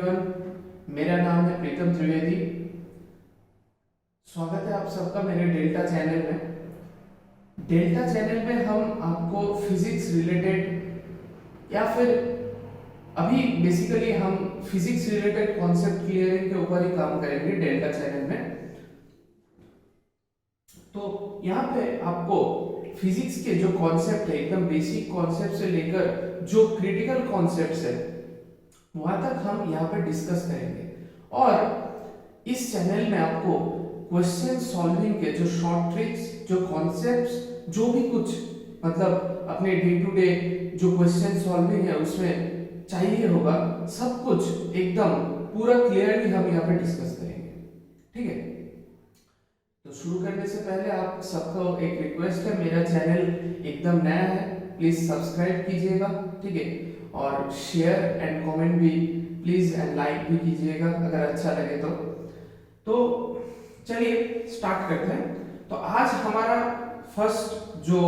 मेरा नाम है प्रीतम त्रिवेदी। स्वागत है आप सबका मेरे डेल्टा चैनल में। डेल्टा चैनल में हम आपको फिजिक्स रिलेटेड या फिर अभी बेसिकली हम फिजिक्स रिलेटेड कॉन्सेप्ट क्लियरिंग के ऊपर ही काम करेंगे डेल्टा चैनल में। तो यहाँ पे आपको फिजिक्स के जो कॉन्सेप्ट है एकदम बेसिक कॉन्सेप्ट से लेकर जो क्रिटिकल कॉन्सेप्ट्स है वहां तक हम यहाँ पे डिस्कस करेंगे। और इस चैनल में आपको क्वेश्चन सॉल्विंग के जो शॉर्ट ट्रिक्स, जो कॉन्सेप्ट्स, जो भी कुछ मतलब अपने डे टू डे जो क्वेश्चन सॉल्विंग है उसमें चाहिए होगा, सब कुछ एकदम पूरा क्लियरली हम यहाँ पे डिस्कस करेंगे। ठीक है, तो शुरू करने से पहले आप सबको एक रिक्वेस्ट है, मेरा चैनल एकदम नया है, प्लीज सब्सक्राइब कीजिएगा। ठीक है, और शेयर एंड कमेंट भी प्लीज एंड लाइक भी कीजिएगा अगर अच्छा लगे तो चलिए स्टार्ट करते हैं। तो आज हमारा फर्स्ट जो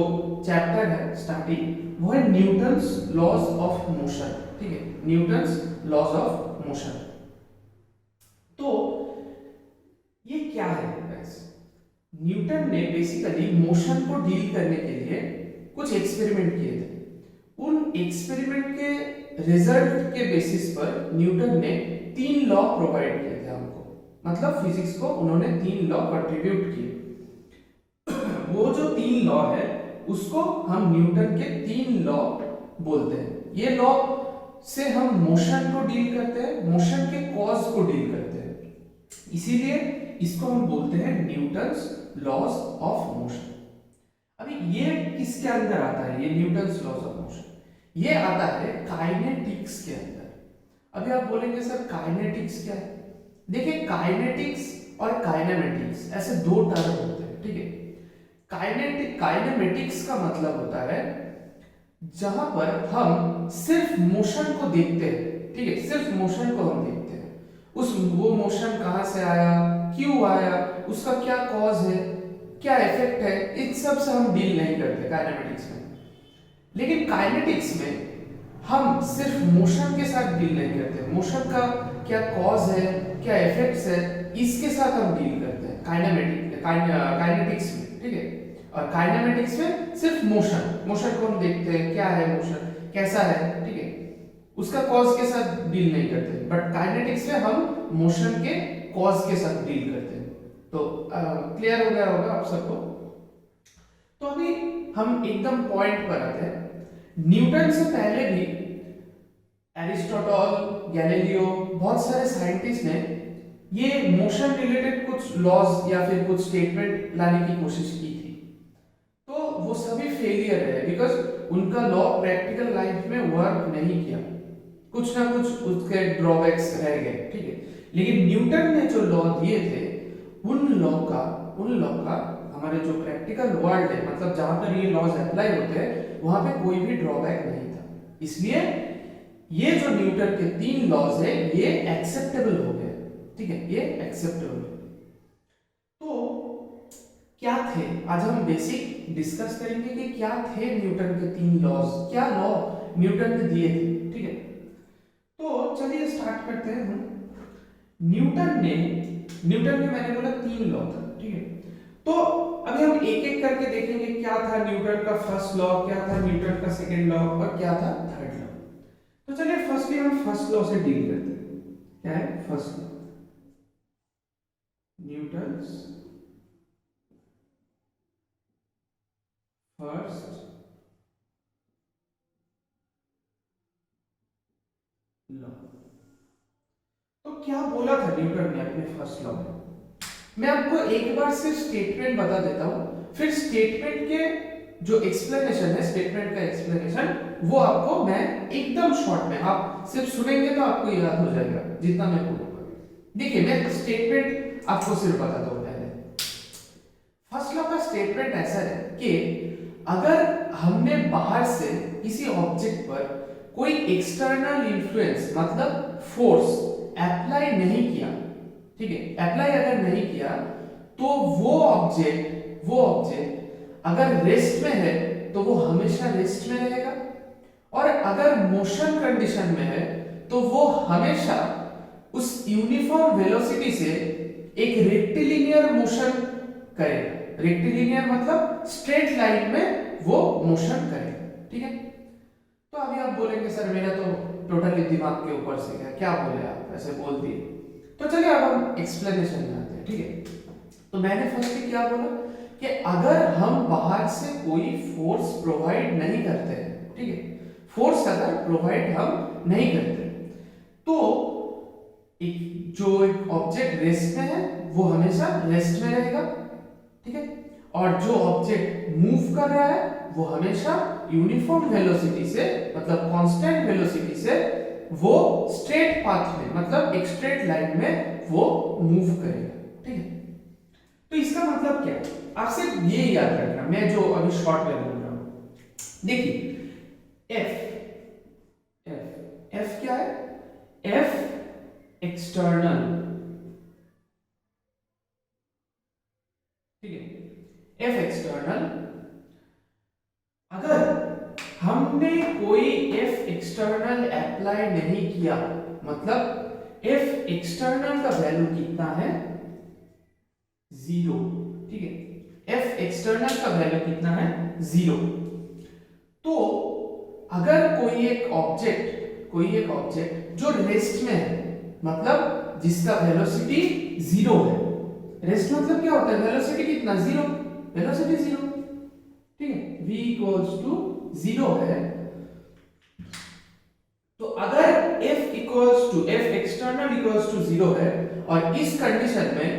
चैप्टर है स्टार्टिंग वो है न्यूटन्स लॉज ऑफ मोशन। ठीक है, न्यूटन्स लॉज ऑफ मोशन। तो ये क्या है गाइस? न्यूटन ने बेसिकली मोशन को डील करने के लिए कुछ एक्सपेरिमेंट किए थे। उन एक्सपेरिमेंट के रिजल्ट के बेसिस पर न्यूटन ने 3 लॉ प्रोवाइड किए थे हमको, मतलब फिजिक्स को उन्होंने 3 लॉ कंट्रीब्यूट किए। वो जो 3 लॉ है उसको हम न्यूटन के 3 लॉ बोलते हैं। ये लॉ से हम मोशन को डील करते हैं, मोशन के कॉज को डील करते हैं, इसीलिए इसको हम बोलते हैं न्यूटन्स लॉज ऑफ मोशन। अभी ये किसके अंदर आता है? ये न्यूटन्स लॉज ऑफ मोशन ये आता है काइनेटिक्स के अंदर। अभी आप बोलेंगे सर काइनेटिक्स क्या है? देखिए, काइनेटिक्स और काइनेमेटिक्स ऐसे 2 टर्म होते हैं। ठीक है, काइनेमेटिक्स का मतलब होता है जहां पर हम सिर्फ मोशन को देखते हैं। ठीक है, सिर्फ मोशन को हम देखते हैं, वो मोशन कहां से आया, क्यों आया, उसका क्या कॉज है, क्या इफेक्ट है, इन सब से हम डील नहीं करते काइनेमेटिक्स में। लेकिन काइनेटिक्स में हम सिर्फ मोशन के साथ डील नहीं करते, मोशन का क्या कॉज है, क्या इफेक्ट्स है, इसके साथ हम डील करते हैं काइनेटिक्स में। ठीक है, और काइनेमेटिक्स में सिर्फ मोशन को हम देखते हैं, क्या है मोशन, कैसा है, ठीक है, उसका कॉज के साथ डील नहीं करते। बट काइनेटिक्स में हम मोशन के कॉज के साथ डील करते हैं। तो क्लियर हो गया होगा आप सबको। तो अभी हम एकदम पॉइंट पर आते हैं। न्यूटन से पहले भी एरिस्टोटल, गैलीलियो, बहुत सारे साइंटिस्ट ने ये मोशन रिलेटेड कुछ लॉज या फिर कुछ स्टेटमेंट लाने की कोशिश की थी। तो वो सभी फेलियर है, बिकॉज उनका लॉ प्रैक्टिकल लाइफ में वर्क नहीं किया, कुछ ना कुछ उसके ड्रॉबैक्स रह गए। ठीक है, लेकिन न्यूटन ने जो लॉ दिए थे उन लॉ का हमारे जो प्रैक्टिकल वर्ल्ड है, मतलब जहां पर ये लॉज अप्लाई होते हैं वहां पे कोई भी ड्रॉबैक नहीं था। इसलिए ये जो न्यूटन के 3 लॉज है ये एक्सेप्टेबल हो गए। ठीक है, ये एक्सेप्टेबल हो गए। तो क्या थे, आज हम बेसिक डिस्कस करेंगे कि क्या थे न्यूटन के 3 लॉज, क्या लॉ न्यूटन ने दिए थे। ठीक है, तो चलिए स्टार्ट करते हैं हम। न्यूटन के मैंने बोला 3 लॉ था। ठीक है, तो अभी हम एक एक करके देखेंगे क्या था न्यूटन का फर्स्ट लॉ, क्या था न्यूटन का सेकंड लॉ और क्या था थर्ड लॉ। तो चलिए फर्स्टली हम फर्स्ट लॉ से डील करते हैं। क्या है first law? Newton's first law. तो क्या बोला था न्यूटन ने अपने फर्स्ट लॉ में? मैं आपको एक बार सिर्फ स्टेटमेंट बता देता हूं, फिर स्टेटमेंट के जो एक्सप्लेनेशन है, स्टेटमेंट का एक्सप्लेनेशन वो आपको मैं एकदम शॉर्ट में, आप सिर्फ सुनेंगे तो आपको याद हो जाएगा जितना मैं बोलूंगा। देखिए, मैं स्टेटमेंट आपको सिर्फ बताता हूं। पहले फर्स्ट लॉ का स्टेटमेंट ऐसा है कि अगर हमने बाहर से किसी ऑब्जेक्ट पर कोई एक्सटर्नल इन्फ्लुएंस मतलब फोर्स अप्लाई नहीं किया, ठीक है, अप्लाई अगर नहीं किया तो वो ऑब्जेक्ट अगर रेस्ट में है तो वो हमेशा रेस्ट में रहेगा, और अगर मोशन कंडीशन में है तो वो हमेशा उस यूनिफॉर्म वेलोसिटी से एक रेक्टिलिनियर मोशन करेगा। रेक्टिलिनियर मतलब स्ट्रेट लाइन में वो मोशन करेगा। ठीक है, तो अभी आप बोलेंगे सर मेरा तो टोटली दिमाग के ऊपर से गया, क्या बोले आप, ऐसे बोल दिए। तो चलिए अब हम एक्सप्लेनेशन में आते हैं। ठीक है, तो मैंने फर्स्ट क्या बोला कि अगर हम बाहर से कोई फोर्स प्रोवाइड नहीं करते हैं, ठीक है, फोर्स अगर प्रोवाइड हम नहीं करते तो एक ऑब्जेक्ट रेस्ट में है वो हमेशा रेस्ट में रहेगा। ठीक है, और जो ऑब्जेक्ट मूव कर रहा है वो हमेशा यूनिफॉर्म वेलोसिटी से मतलब कांस्टेंट वेलोसिटी से वो स्ट्रेट पाथ में मतलब एक स्ट्रेट लाइन में वो मूव करेगा। ठीक है, तो इसका मतलब क्या है, आप सिर्फ ये याद रखना, मैं जो अभी शॉर्ट में बोल रहा हूं। देखिए एफ एफ एफ क्या है, एफ एक्सटर्नल, ठीक है, एफ एक्सटर्नल। अगर हमने कोई एफ एक्सटर्नल अप्लाई नहीं किया मतलब एफ एक्सटर्नल का वैल्यू कितना है, 0। ठीक है, एफ एक्सटर्नल का वैल्यू कितना है, 0। तो अगर कोई एक ऑब्जेक्ट जो रेस्ट में है मतलब जिसका वेलोसिटी 0 है, रेस्ट मतलब क्या होता है, वेलोसिटी कितना, 0, वेलोसिटी 0। ठीक है, v इक्वल्स टू 0 है। तो अगर f एक्सटर्नल इक्वल्स टू 0 है और इस कंडीशन में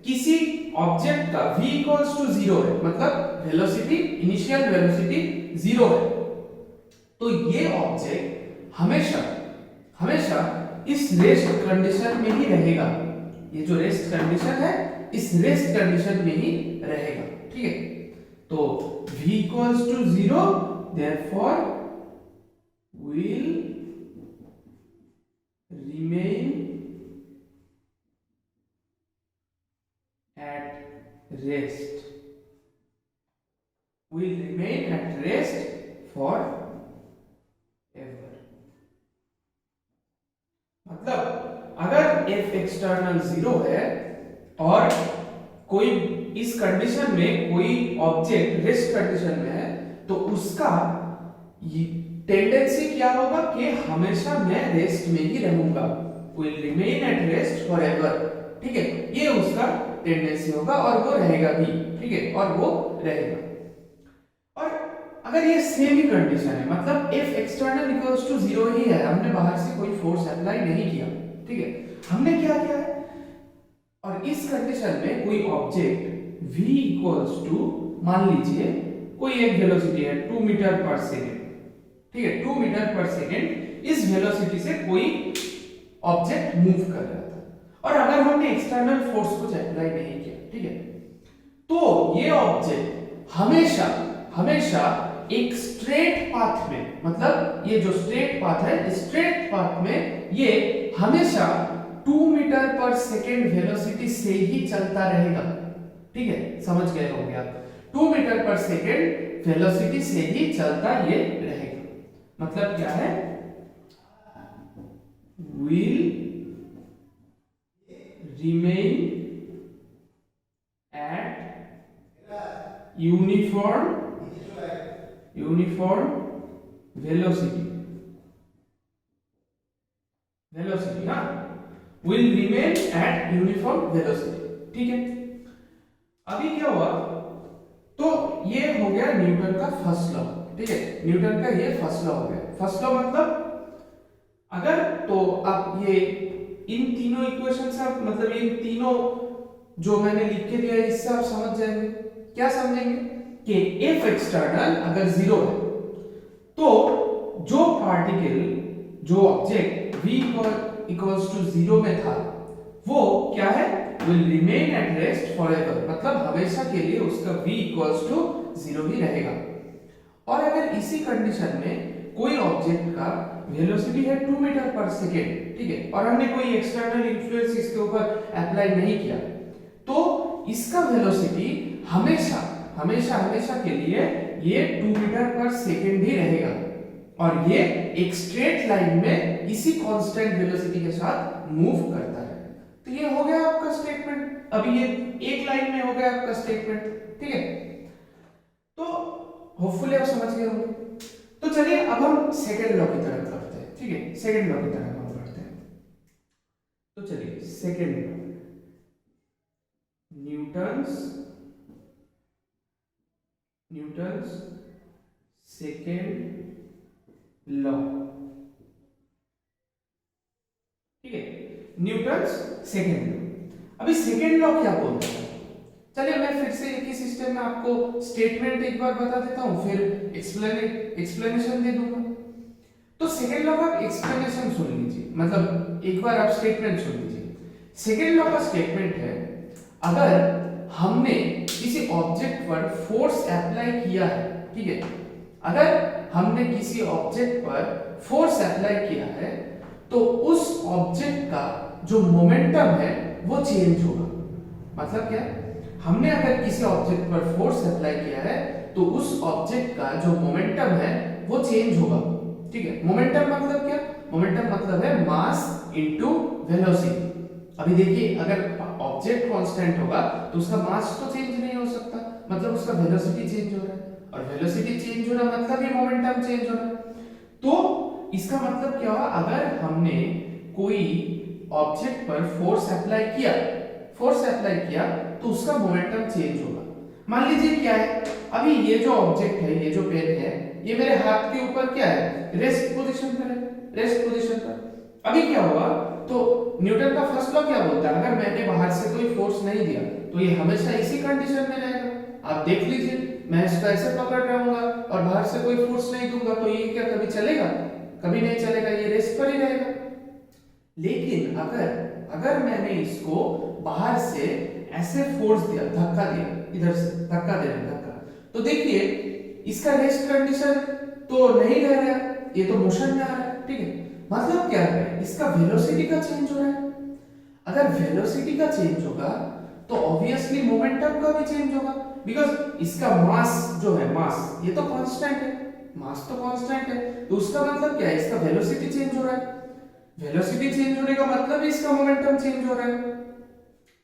किसी ऑब्जेक्ट का v इक्वल्स टू 0 है मतलब वेलोसिटी, इनिशियल वेलोसिटी 0 है, तो ये ऑब्जेक्ट हमेशा इस रेस्ट कंडीशन में ही रहेगा। ये जो रेस्ट कंडीशन है इस रेस्ट कंडीशन में ही रहेगा। ठीक है, तो v equals to 0 therefore will remain at rest, will remain at rest forever। मतलब अगर f एक्सटर्नल 0 है और कोई इस कंडीशन में कोई ऑब्जेक्ट रेस्ट कंडीशन में है तो उसका टेंडेंसी क्या होगा कि हमेशा मैं रेस्ट में ही रहूंगा, will remain at rest forever. ठीक है, ये उसका टेंडेंसी होगा और वो रहेगा भी। ठीक है, और वो रहेगा। और अगर ये सेम ही कंडीशन है मतलब f एक्सटर्नल इक्वल्स टू 0 ही है, हमने बाहर से कोई फोर्स अप्लाई नहीं किया, ठीक है, हमने क्या किया है, और इस कंडीशन में कोई ऑब्जेक्ट v इक्वल्स टू मान लीजिए कोई एक वेलोसिटी है 2 मीटर पर सेकेंड। ठीक है, 2 मीटर पर सेकेंड इस वेलोसिटी से कोई ऑब्जेक्ट मूव कर रहा था और अगर हमने एक्सटर्नल फोर्स कुछ अप्लाई नहीं किया, ठीक है, तो ये ऑब्जेक्ट हमेशा एक स्ट्रेट पाथ में मतलब ये जो स्ट्रेट पाथ है इस स्ट्रेट पाथ में ये हमेशा 2 मीटर पर सेकेंड वेलोसिटी से ही चलता रहेगा। ठीक है, समझ गए होंगे आप, 2 मीटर पर सेकेंड वेलोसिटी से ही चलता ये रहेगा। मतलब क्या है, will remain at uniform velocity ना, will remain at uniform velocity। ठीक है, अभी क्या हुआ, तो ये हो गया न्यूटन का फर्स्ट लॉ। ठीक है, न्यूटन का ये फर्स्ट लॉ हो गया। फर्स्ट लॉ मतलब अगर तो आप ये इन तीनों इक्वेशन से आप मतलब इन तीनों जो मैंने लिख के दिया है इससे आप समझ जाएंगे। क्या समझेंगे कि एफ एक्सटर्नल अगर 0 है तो जो पार्टिकल जो ऑब्जेक्ट v इक्वल्स टू 0 में था वो क्या है, will remain at rest forever मतलब हमेशा के लिए उसका v इक्वल्स टू 0 ही रहेगा। और अगर इसी कंडीशन में कोई ऑब्जेक्ट का वेलोसिटी है 2 मीटर पर सेकेंड, ठीक है, और हमने कोई एक्सटर्नल इन्फ्लुएंस इसके ऊपर अप्लाई नहीं किया, तो इसका वेलोसिटी हमेशा के लिए ये 2 मीटर पर सेकेंड ही रहेगा और ये एक स्ट्रेट लाइन में इसी कांस्टेंट वेलोसिटी के साथ मूव करता है। तो ये हो गया आपका स्टेटमेंट। अभी ये एक लाइन में हो गया आपका स्टेटमेंट, ठीक है। तो होपफुली आप समझ गए होंगे। तो चलिए अब हम सेकेंड लॉ की तरफ बढ़ते हैं, ठीक है। सेकेंड लॉ की तरफ हम बढ़ते हैं। तो चलिए second law, Newton's second law, ठीक है। Newton's second law. अभी सेकेंड लॉ क्या बोलता है, चलिए मैं फिर से एक ही सिस्टम में आपको स्टेटमेंट एक बार बता देता हूं, फिर एक्सप्लेनेशन दे दूंगा। तो सेकेंड लॉ का एक्सप्लेनेशन सुन लीजिए, मतलब एक बार आप स्टेटमेंट सुन लीजिए। सेकेंड लॉ का स्टेटमेंट है, अगर हमने किसी ऑब्जेक्ट पर फोर्स अप्लाई किया है, ठीक है, अगर हमने किसी ऑब्जेक्ट पर फोर्स अप्लाई किया है तो उस ऑब्जेक्ट का जो मोमेंटम है वो चेंज होगा। मतलब क्या, हमने अगर किसी ऑब्जेक्ट पर फोर्स अप्लाई किया है तो उस ऑब्जेक्ट का जो मोमेंटम है वो चेंज होगा, ठीक है। मोमेंटम मतलब क्या, मोमेंटम मतलब है मास इनटू वेलोसिटी। अभी देखिए, अगर ऑब्जेक्ट कांस्टेंट होगा तो उसका मास तो चेंज नहीं हो सकता, मतलब उसका वेलोसिटी चेंज हो रहा है, और वेलोसिटी चेंज होना मतलब ही मोमेंटम चेंज होना। तो इसका मतलब क्या हुआ, अगर हमने कोई ऑब्जेक्ट पर फोर्स अप्लाई किया तो उसका मोमेंटम चेंज होगा। मान लीजिए क्या है, अभी ये जो ऑब्जेक्ट है, ये जो पेन है, ये मेरे हाथ के ऊपर क्या है, रेस्ट पोजीशन पर है, रेस्ट पोजीशन पर। अभी क्या हुआ, तो न्यूटन का फर्स्ट लॉ क्या बोलता है, अगर मैंने बाहर से कोई फोर्स नहीं दिया तो ये हमेशा इसी कंडीशन में रहेगा। आप देख लीजिए, मैं इसको ऐसे पकड़ रहूंगा और बाहर से कोई फोर्स नहीं दूंगा तो ये क्या कभी चलेगा, कभी नहीं चलेगा, ये रेस्ट पर ही रहेगा। लेकिन अगर मैंने इसको बाहर से ऐसे फोर्स दिया, धक्का दिया, इधर से धक्का दे रहा, धक्का, तो देखिए इसका रेस्ट कंडीशन तो नहीं रह रहा है, ये तो मोशन में आ रहा है, ठीक है। मतलब क्या है, इसका वेलोसिटी का चेंज हो रहा है। अगर वेलोसिटी का चेंज होगा तो ऑब्वियसली मोमेंटम का भी चेंज होगा, बिकॉज इसका मास जो है, मास ये तो कांस्टेंट है, मास तो कांस्टेंट है, तो उसका मतलब क्या है, इसका वेलोसिटी चेंज हो रहा है। वेलोसिटी चेंज होने का मतलब इसका मोमेंटम चेंज हो रहा है।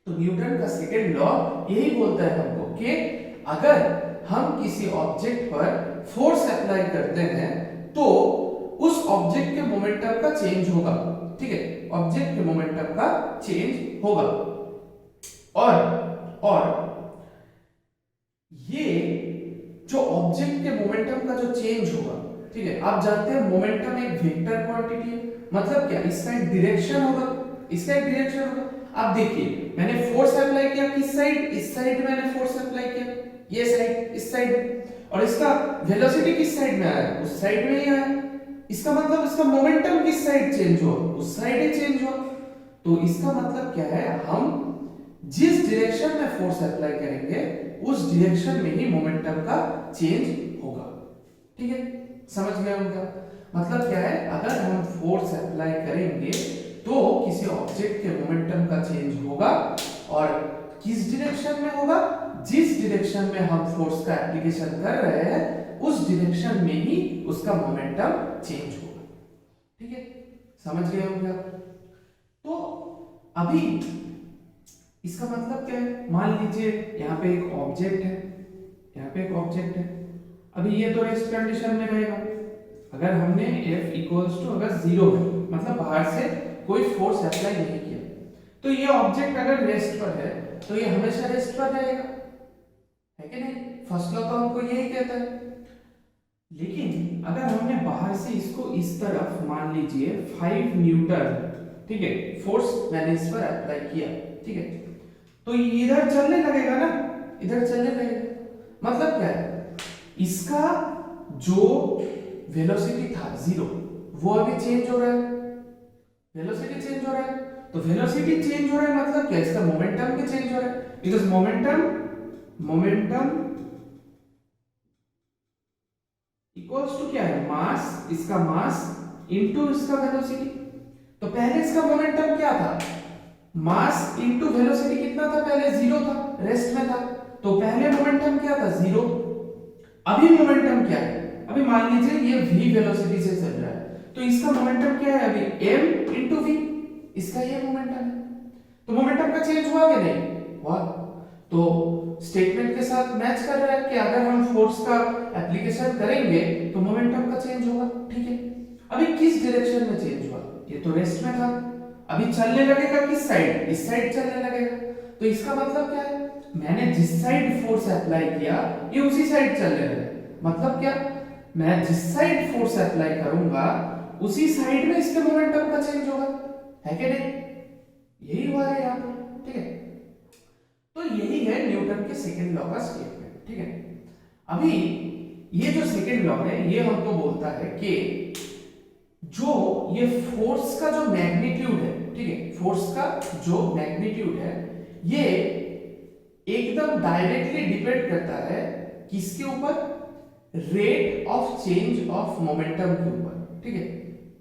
तो न्यूटन का सेकंड लॉ यही बोलता है हमको कि अगर हम किसी ऑब्जेक्ट पर फोर्स अप्लाई करते हैं तो उस ऑब्जेक्ट के मोमेंटम का चेंज होगा, ठीक है, ऑब्जेक्ट के मोमेंटम का चेंज होगा। और ये जो ऑब्जेक्ट के मोमेंटम का जो चेंज होगा, ठीक है, आप जानते हैं मोमेंटम एक वेक्टर क्वांटिटी है, मतलब क्या, इसका एक डायरेक्शन होगा, इसका एक डायरेक्शन होगा। आप देखिए, मैंने फोर्स अप्लाई किया किस साइड, इस साइड मैंने फोर्स अप्लाई किया, ये साइड, इस साइड, और इसका वेलोसिटी किस साइड में आया, उस साइड में ही आया। इसका मतलब इसका मोमेंटम किस साइड चेंज हुआ, उस साइड ही चेंज हुआ। तो इसका मतलब क्या है, हम जिस डायरेक्शन में फोर्स अप्लाई करेंगे उस डायरेक्शन में ही मोमेंटम का चेंज होगा, ठीक है। समझ गए उनका मतलब क्या है, अगर हम फोर्स अप्लाई करेंगे तो किसी ऑब्जेक्ट के मोमेंटम का चेंज होगा, और किस डायरेक्शन में होगा, जिस डायरेक्शन में हम फोर्स का एप्लीकेशन कर रहे हैं उस डायरेक्शन में ही उसका मोमेंटम चेंज होगा, ठीक है। समझ गए होंगे आप। तो अभी इसका मतलब क्या है, मान लीजिए यहाँ पे एक ऑब्जेक्ट है, यहाँ पे एक ऑब्जेक्ट है, अभी ये तो रेस्ट कंडीशन में रहेगा। अगर हमने F इक्वल्स टू अगर 0 है, मतलब बाहर से कोई फोर्स अप्लाई नहीं किया, तो ये ऑब्जेक्ट अगर रेस्ट पर है तो ये हमेशा रेस्ट पर रहेगा, है कि नहीं। फर्स्ट लॉ तो हमको यही कहता है। लेकिन अगर हमने बाहर से इसको इस तरफ मान लीजिए 5 न्यूटन, ठीक है, फोर्स मैंने इस पर अप्लाई किया, ठीक है, तो इधर चलने लगेगा ना, इधर चलने लगेगा। मतलब क्या है, इसका जो वेलोसिटी था 0 वो अभी चेंज हो रहा है, वेलोसिटी चेंज हो रहा है। तो वेलोसिटी चेंज हो रहा है मतलब क्या, इसका मोमेंटम भी चेंज हो रहा है, बिकॉज़ मोमेंटम इक्वल्स टू क्या है, मास, इसका मास इनटू इसका वेलोसिटी। तो पहले इसका मोमेंटम क्या था, मास इनटू वेलोसिटी कितना था, पहले 0 था, रेस्ट में था, तो पहले मोमेंटम क्या था, 0। अभी मोमेंटम क्या है, अभी मान लीजिए ये v वेलोसिटी से चल रहा है, तो इसका मोमेंटम क्या है अभी, m इनटू v, इसका ये मोमेंटम है। तो मोमेंटम का चेंज हुआ कि नहीं हुआ? तो स्टेटमेंट के साथ मैच कर रहा है कि अगर हम फोर्स का एप्लीकेशन करेंगे तो मोमेंटम का चेंज होगा। ठीक है, अभी किस डायरेक्शन में चेंज हुआ? ये तो रेस्ट में था, अभी चलने लगेगा किस साइड? इस साइड चलने लगेगा। तो इसका मतलब क्या है? मैंने जिस साइड फोर्स अप्लाई किया ये उसी साइड चलने लगेगा। मतलब क्या? मैं जिस साइड फोर्स अप्लाई करूंगा उसी साइड में इसके मोमेंटम का चेंज होगा, है कि नहीं? यही हुआ है यहाँ पे। ठीक है, तो यही है न्यूटन के सेकंड लॉ का स्टेटमेंट। ठीक है, अभी ये जो सेकंड लॉ है ये हमको बोलता है कि जो ये फोर्स का जो मैग्नीट्यूड है, ठीक है, फोर्स का जो मैग्नीट्यूड है ये एकदम डायरेक्टली डिपेंड करता है किसके ऊपर? Rate of change of momentum के ऊपर। ठीक है,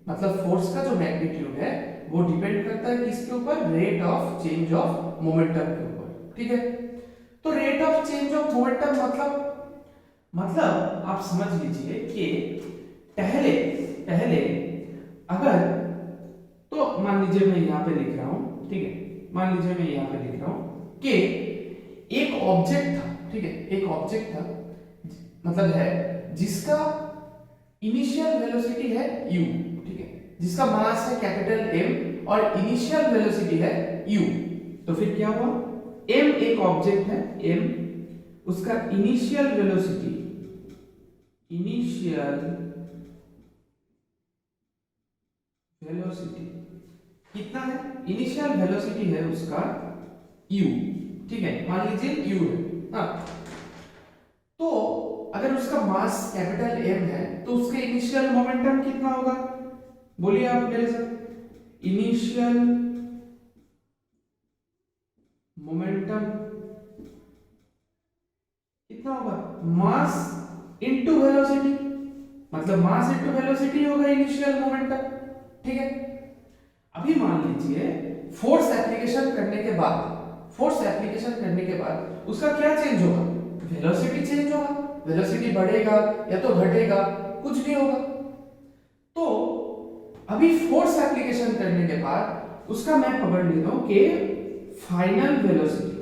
मतलब फोर्स का जो मैग्नीट्यूड है वो डिपेंड करता है किसके ऊपर? Rate of change of momentum के ऊपर। ठीक है, तो rate of change of momentum मतलब आप समझ लीजिए कि पहले पहले अगर, तो मान लीजिए मैं यहां पे लिख रहा हूं, ठीक है, मान लीजिए मैं यहां पे लिख रहा हूं कि एक ऑब्जेक्ट था, ठीक है, एक ऑब्जेक्ट था, मतलब है जिसका इनिशियल वेलोसिटी है u, ठीक है, जिसका मास है कैपिटल M और इनिशियल वेलोसिटी है u। तो फिर क्या हुआ? m एक ऑब्जेक्ट है, m, उसका इनिशियल वेलोसिटी कितना है? इनिशियल वेलोसिटी है उसका u, ठीक है, मान लीजिए u है। हाँ, तो अगर उसका मास कैपिटल M है तो उसके इनिशियल मोमेंटम कितना होगा? बोलिए आप मेरे साथ। इनिशियल मोमेंटम कितना होगा? मास इनटू वेलोसिटी, मतलब मास इनटू वेलोसिटी होगा इनिशियल मोमेंटम। ठीक है, अभी मान लीजिए फोर्स एप्लीकेशन करने के बाद, उसका क्या चेंज होगा? वेलोसिटी चेंज होगा। वेलोसिटी बढ़ेगा या तो घटेगा, कुछ भी होगा। तो अभी फोर्स एप्लीकेशन करने के बाद उसका मैं पकड़ लेता हूं कि फाइनल वेलोसिटी,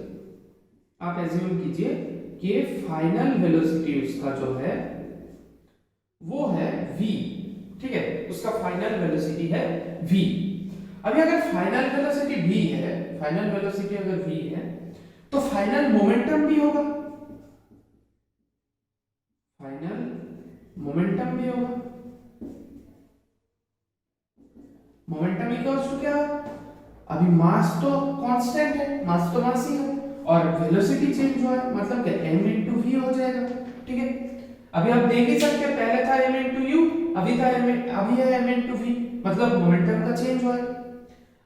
आप एज्यूम कीजिए कि फाइनल वेलोसिटी उसका जो है वो है v, ठीक है, उसका फाइनल वेलोसिटी है v। अभी अगर फाइनल वेलोसिटी v है, फाइनल वेलोसिटी अगर v है तो फाइनल मोमेंटम भी होगा, फाइनल मोमेंटम भी होगा। मोमेंटम इक्वल्स टू क्या? अभी मास तो कांस्टेंट है, मास तो मास ही है, और वेलोसिटी चेंज हुआ है, मतलब क्या? m into v हो जाएगा। ठीक है, अभी आप देख ही सकते हैं, पहले था m into u, अभी है m into v, मतलब मोमेंटम का चेंज हुआ है।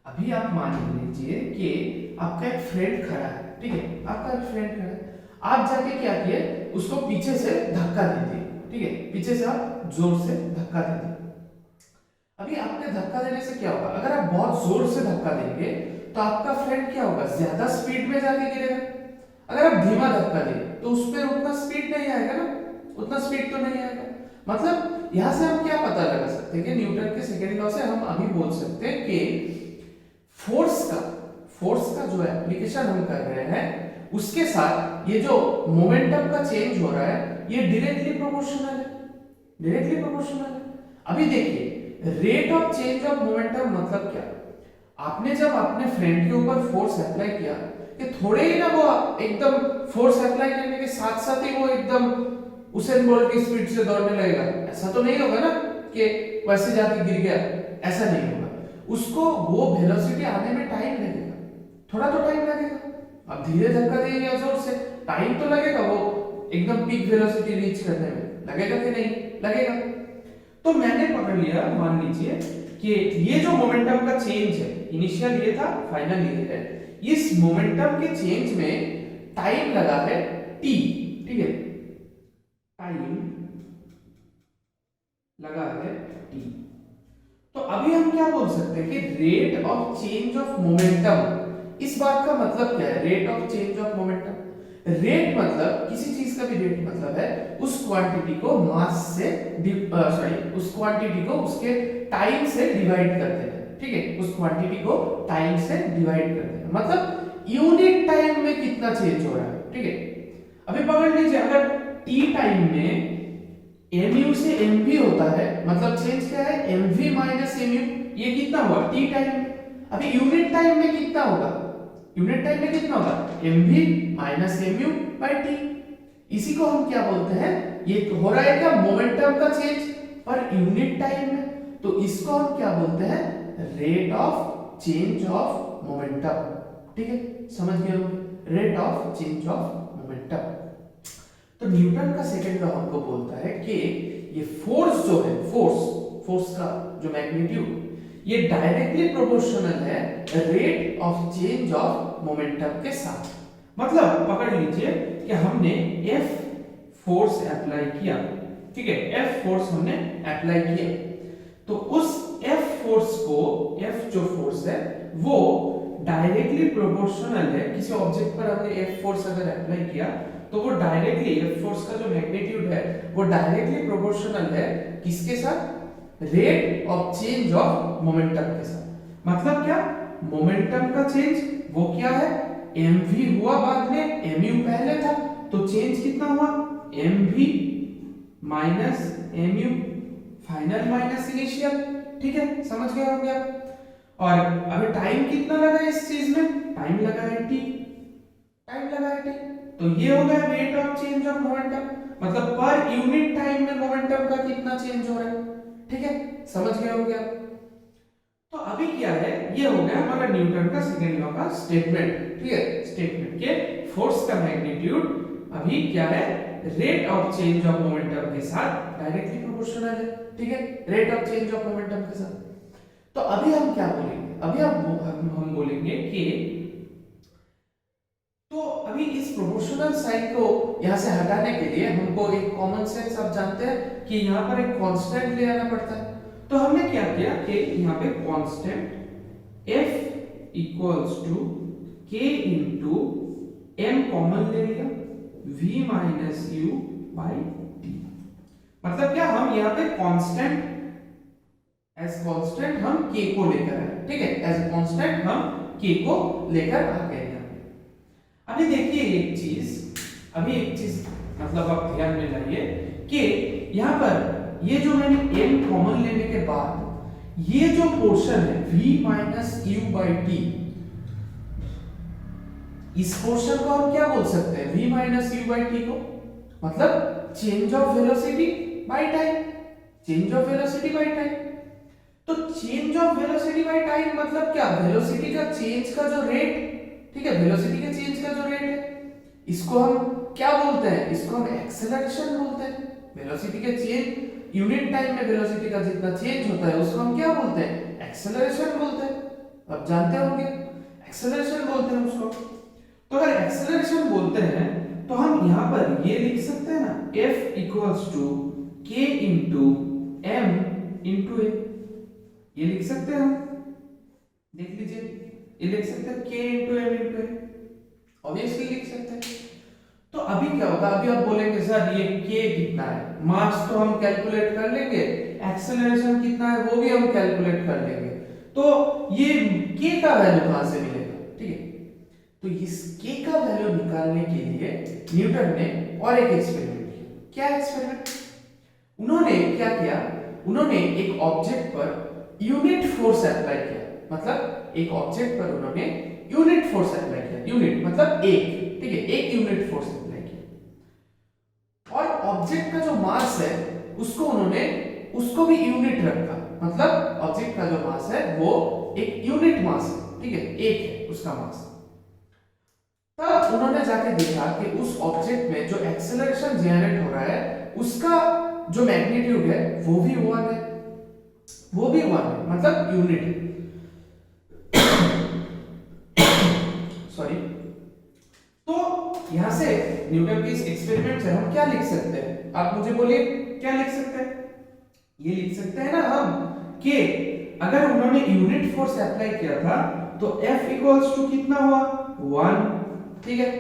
अभी आप मान लीजिए कि आपका एक फ्रेंड खड़ा है, ठीक है, आपका एक फ्रेंड खड़ा है, आप जाके क्या किए? उसको पीछे से धक्का दे दिए, ठीक है, पीछे से आप जोर से धक्का दे दिए। अभी आपके धक्का देने से क्या होगा? अगर आप बहुत जोर से धक्का देंगे तो आपका फ्रेंड क्या होगा? ज्यादा स्पीड में जाके गिरेगा। अगर आप धीमा धक्का दें तो उस पर उतना स्पीड नहीं आएगा ना, उतना स्पीड तो नहीं आएगा। मतलब यहां से हम क्या पता लगा सकते हैं कि न्यूटन के सेकंड लॉ से हम अभी बोल सकते हैं कि फोर्स का जो एप्लीकेशन हम कर रहे हैं उसके साथ ये जो मोमेंटम का चेंज हो रहा है ये डायरेक्टली प्रोपोर्शनल है, डायरेक्टली प्रोपोर्शनल है। अभी देखिए rate of change of momentum मतलब क्या? आपने जब अपने फ्रेंड के ऊपर फोर्स अप्लाई किया कि थोड़े ही ना वो एकदम फोर्स अप्लाई करने के साथ साथ ही वो एकदम उसेन बोल्ट की स्पीड से दौड़ने लगेगा, ऐसा तो नहीं होगा ना कि वैसे जाके गिर गया, ऐसा नहीं होगा। उसको वो वेलोसिटी आने में टाइम लगेगा, थोड़ा तो टाइम लगेगा। अब धीरे धक्का देंगे जोर से, टाइम तो लगेगा, वो एकदम पीक वेलोसिटी रीच करने में लगेगा कि नहीं लगेगा। तो मैंने पकड़ लिया, मान लीजिए कि ये जो मोमेंटम का चेंज है, इनिशियल ये था, फाइनल ये है, इस मोमेंटम के चेंज में टाइम लगा है t, ठीक है, टाइम लगा है t। तो अभी हम क्या बोल सकते हैं कि rate of change of momentum, इस बात का मतलब क्या है? Rate of change of momentum, rate मतलब किसी चीज का भी रेट मतलब है उस क्वांटिटी को मास से उस क्वांटिटी को उसके टाइम से डिवाइड कर देना, ठीक है, उस क्वांटिटी को टाइम से डिवाइड कर देना, मतलब यूनिट टाइम में कितना चेंज हो रहा है। ठीक है, अभी पकड़ लीजिए, अगर टी टाइम में mu से mv होता है, मतलब चेंज क्या है, mv माइनस mu, ये कितना हुआ टी टाइम में। अभी यूनिट टाइम में कितना होगा, यूनिट टाइम में कितना होगा, mv minus mu by T. इसी को हम क्या बोलते हैं, ये हो रहा है क्या, मोमेंटम का चेंज पर यूनिट टाइम में, तो इसको हम क्या बोलते हैं, rate of change of momentum. ठीक है, समझ गए होंगे, rate of change of momentum. तो न्यूटन का सेकंड लॉ हमको बोलता है कि ये फोर्स जो है, फोर्स का जो मैग्नीट्यूड, ये डायरेक्टली प्रोपोर्शनल है rate of change of momentum के साथ। मतलब पकड़ लीजिए कि हमने F फोर्स अप्लाई किया, ठीक है, F फोर्स हमने अप्लाई किया, तो उस F फोर्स को, F जो फोर्स है वो डायरेक्टली प्रोपोर्शनल है, किसी ऑब्जेक्ट पर हमने F फोर्स अगर अप्लाई किया तो वो डायरेक्टली, F फोर्स का जो मैग्नीट्यूड है वो डायरेक्टली प्रोपोर्शनल है किसके साथ, rate of change of momentum के साथ। मतलब क्या, मोमेंटम का चेंज वो क्या है, mv हुआ बाद में, mu पहले था, तो चेंज कितना हुआ, mv minus mu, final minus initial. ठीक है, समझ गए होंगे आप। और अभी टाइम कितना लगा इस चीज में, टाइम लगा है t, टाइम लगा है t, तो ये हो गया rate of change of momentum, मतलब पर यूनिट टाइम में मोमेंटम का कितना चेंज हो रहा है। ठीक है, समझ गए होंगे आप। तो अभी क्या है, ये हो गया हमारा न्यूटन का सेकंड लॉ का स्टेटमेंट। ठीक है, स्टेटमेंट के फोर्स का मैग्नीट्यूड अभी क्या है, rate of change of momentum के साथ डायरेक्टली प्रोपोर्शनल है। ठीक है, rate of change of momentum के साथ। तो अभी हम क्या बोलेंगे, अभी हम बोलेंगे कि, तो अभी इस प्रोपोर्शनल साइन को यहां से हटाने के लिए हमको एक कॉमन सेंस, आप जानते हैं कि यहां पर एक कांस्टेंट ले आना पड़ता है। तो हमने क्या किया कि यहां पे constant f equals to k into m common ले लिया, v minus u by t। मतलब क्या, हम यहां पे कांस्टेंट, एज कांस्टेंट हम k को लेकर आए। ठीक है, एज कांस्टेंट हम k को लेकर आ गए। अभी देखिए एक चीज मतलब आप ध्यान में लाइए कि यहां पर ये जो मैंने m कॉमन लेने के बाद ये जो पोर्शन है v minus u by T, इस पोर्शन को हम क्या बोल सकते हैं, v minus u by T को, मतलब change of velocity by time, change of velocity by time. तो change of velocity by time मतलब क्या, वेलोसिटी का चेंज का जो रेट, ठीक है, वेलोसिटी के चेंज का जो रेट है, इसको हम क्या बोलते हैं, इसको हम एक्सेलरेशन बोलते हैं। वेलोसिटी के चेंज, यूनिट टाइम में वेलोसिटी का जितना चेंज होता है उसको हम क्या बोलते हैं, एक्सेलरेशन बोलते हैं। अब जानते होंगे एक्सेलरेशन बोलते हैं उसको। तो अगर एक्सेलरेशन बोलते हैं तो हम यहां पर ये लिख सकते हैं ना, F equals to k into m into a, ये लिख सकते हैं हम, देख लीजिए, ये लिख सकते हैं k into m into a, obviously लिख सकते हैं। तो अभी क्या होगा, अभी आप बोलेंगे सर ये k कितना है, मास तो हम कैलकुलेट कर लेंगे, एक्सेलरेशन कितना है वो भी हम कैलकुलेट कर लेंगे, तो ये k का वैल्यू कहां से मिलेगा। ठीक है, तो इस k का वैल्यू निकालने के लिए न्यूटन ने और एक एक्सपेरिमेंट किया। क्या एक्सपेरिमेंट, उन्होंने क्या किया, उन्होंने एक object per unit force apply किया, मतलब एक ऑब्जेक्ट पर उन्होंने यूनिट फोर्स अप्लाई किया, यूनिट मतलब एक, ठीक है, एक यूनिट फोर्स अप्लाई किया, और ऑब्जेक्ट का जो मास है उसको उन्होंने, उसको भी यूनिट रखा, मतलब ऑब्जेक्ट का जो मास है वो एक यूनिट मास है, ठीक है, एक है उसका मास। तब उन्होंने जाके देखा कि उस ऑब्जेक्ट में जो एक्सेलरेशन जनरेट हो रहा है उसका जो मैग्नीट्यूड है वो भी 1 है, वो भी 1 है, मतलब यूनिट है। सॉरी, तो यहां से न्यूटन के इस एक्सपेरिमेंट से हम क्या लिख सकते हैं, आप मुझे बोलिए क्या लिख सकते हैं। ये लिख सकते हैं ना हम कि अगर उन्होंने यूनिट फोर्स अप्लाई किया था तो F इक्वल्स टू कितना हुआ, 1, ठीक है।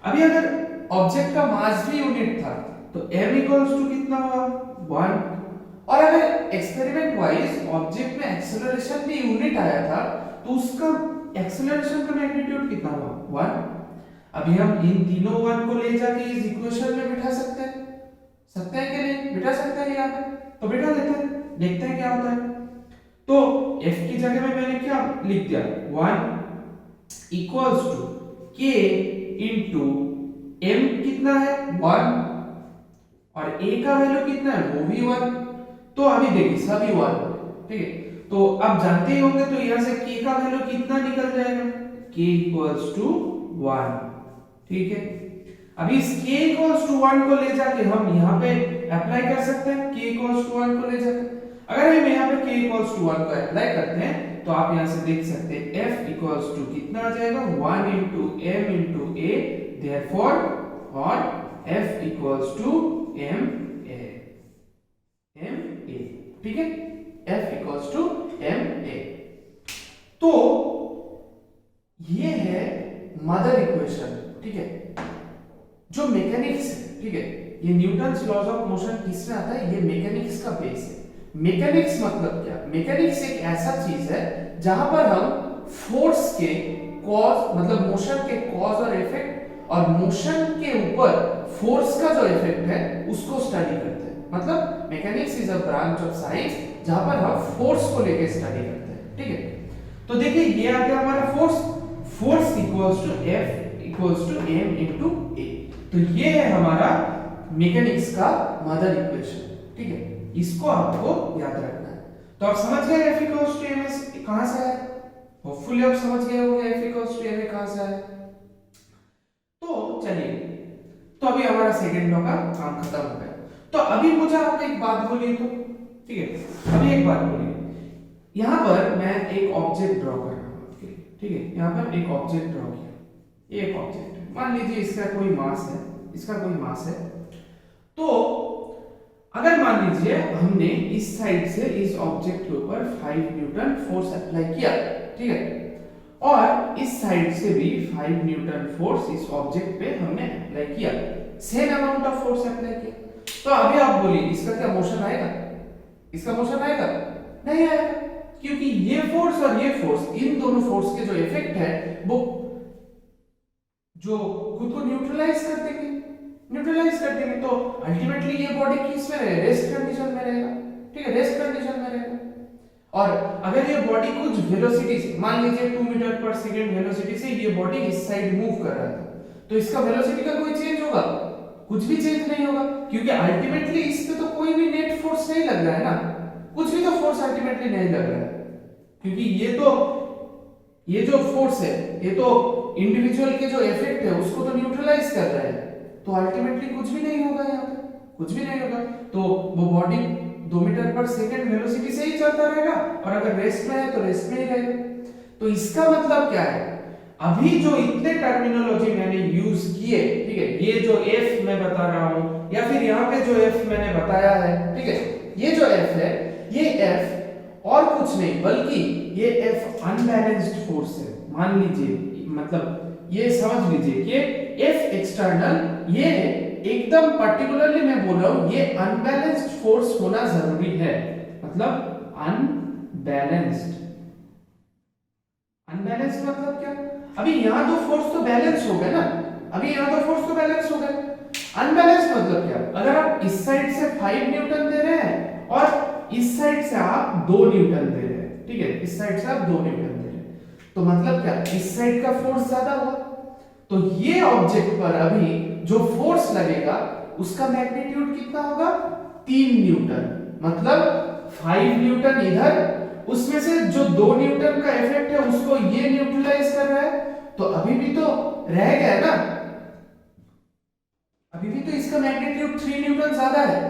अभी अगर ऑब्जेक्ट का मास भी यूनिट था तो m इक्वल्स टू कितना हुआ, 1, और अगर एक्सपेरिमेंट वाइज ऑब्जेक्ट में एक्सेलरेशन भी यूनिट आया था तो उसका एक्सेलरेशन का मैग्नीट्यूड कितना हुआ 1। अभी हम इन तीनों 1 को ले जाके इस इक्वेशन में बिठा सकते हैं कि नहीं? बिठा सकते हैं यहाँ पे, तो बिठा देते हैं, देखते हैं क्या होता है। तो f की जगह में मैंने क्या लिख दिया 1 equals to k into m कितना है 1 और a का वैल्यू कितना है वो भी 1। तो अभी देखिए सभी 1, ठीक है। तो अब जानते ही होंगे तो यहां से k का वैल्यू कितना निकल जाएगा k इक्वल्स टू 1, ठीक है। अभी इस k इक्वल्स टू 1 को ले जाके हम यहाँ पे अप्लाई कर सकते हैं k इक्वल्स टू 1 को ले जाके। अगर हम यहाँ पे k इक्वल्स टू 1 को अप्लाई करते हैं तो आप यहाँ से देख सकते हैं f इक्वल्स टू कितना आ जाएगा 1 into m into a, therefore और f equals to m a, ठीक है, f equals to m a। तो ये है मदर इक्वेशन, ठीक है, जो मैकेनिक्स है, ठीक है। ये न्यूटन्स लॉज ऑफ मोशन किसमें आता है? ये मैकेनिक्स का बेस है। मैकेनिक्स मतलब क्या? मैकेनिक्स एक ऐसा चीज है जहां पर हम फोर्स के कॉज मतलब मोशन के कॉज और इफेक्ट और मोशन के ऊपर फोर्स का जो इफेक्ट है उसको स्टडी करते हैं। मतलब mechanics is a branch of science जहां पर हम फोर्स को लेकर स्टडी करते हैं, ठीक है। तो देखिए ये आ गया हमारा force equals to F equals to m into a। तो ये है हमारा मैकेनिक्स का मदर इक्वेशन, ठीक है। इसको आपको याद रखना है। तो आप समझ गए F इक्वल्स टू m कहां से आया? होपफुली आप समझ गए होंगे F इक्वल्स टू m कहां से आया। तो चलिए, तो अभी हमारा सेकंड लॉ का काम खत्म हो गया। तो अभी मुझे आप एक बात बोलिए तो, ठीक है, अभी एक बात बोलिए। यहां पर मैं एक ऑब्जेक्ट ड्रॉ कर रहा हूं आपके लिए, ठीक है। यहां पर एक ऑब्जेक्ट ड्रॉ किया, एक ऑब्जेक्ट है, मान लीजिए इसका कोई मास है, इसका कोई मास है। तो अगर मान लीजिए हमने इस साइड से इस ऑब्जेक्ट के ऊपर 5 न्यूटन फोर्स अप्लाई किया, ठीक है, और इस साइड से भी 5 न्यूटन फोर्स इस ऑब्जेक्ट पे हमने अप्लाई किया, same amount of force apply किया। तो अभी आप बोलिए इसका क्या मोशन आएगा? इसका मोशन आएगा? नहीं आएगा, क्योंकि ये फोर्स और ये फोर्स, इन दोनों फोर्स के जो इफेक्ट है वो जो खुद को न्यूट्रलाइज कर देंगे, तो अल्टीमेटली ये बॉडी किस में रहेगा? रेस्ट कंडीशन में रहेगा, ठीक है, रेस्ट कंडीशन में रहेगा। और अगर ये बॉडी कुछ वेलोसिटी से, मान लीजिए 2 मीटर पर सेकंड वेलोसिटी से ये बॉडी इस साइड मूव कर रहा था, तो इसका वेलोसिटी का कोई चेंज होगा? कुछ भी चेंज नहीं होगा, क्योंकि अल्टीमेटली इस पे तो कोई भी नेट फोर्स नहीं लग रहा है ना, कुछ भी तो फोर्स अल्टीमेटली नहीं लग रहा है, क्योंकि ये जो फोर्स है ये तो इंडिविजुअल के जो इफेक्ट है उसको तो न्यूट्रलाइज कर रहा है, तो अल्टीमेटली कुछ भी नहीं होगा, यहाँ पे कुछ भी नहीं होगा। तो वो बॉडी 2 मीटर पर सेकंड वेलोसिटी से ही चलता रहेगा, और अगर रेस्ट में है तो रेस्ट में ही रहेगा। तो इसका मतलब क्या है? अभी जो इतने टर्मिनोलॉजी मैंने यूज किए, ठीक है, ये जो F मैं बता रहा हूं या फिर यहाँ पे जो F मैंने बताया है, ठीक है, ये जो F है, ये F और कुछ नहीं बल्कि ये F अनबैलेंस्ड फोर्स है। मान लीजिए, मतलब ये समझ लीजिए कि F एक्सटर्नल ये एकदम पर्टिकुलरली मैं बोल रहा हूं, ये अनबैलेंस्ड फोर्स होना जरूरी है। मतलब अनबैलेंस्ड मतलब क्या? अभी यहां तो फोर्स तो बैलेंस हो गए ना, अभी यहां तो फोर्स तो बैलेंस हो गए। अनबैलेंस मतलब क्या? अगर आप इस साइड से 5 न्यूटन दे रहे हैं और इस साइड से आप 2 न्यूटन दे रहे हैं, ठीक है, इस साइड से आप 2 न्यूटन दे रहे हैं, तो मतलब क्या? इस साइड का फोर्स ज्यादा हुआ, तो ये ऑब्जेक्ट पर अभी जो फोर्स लगेगा उसका मैग्नीट्यूड कितना होगा? 3 न्यूटन। मतलब 5 न्यूटन इधर, उसमें से जो 2 न्यूटन का इफेक्ट है उसको ये न्यूट्रलाइज कर रहा है, तो अभी भी तो रह गया ना, अभी भी तो इसका मैग्नीट्यूड 3 न्यूटन ज्यादा है।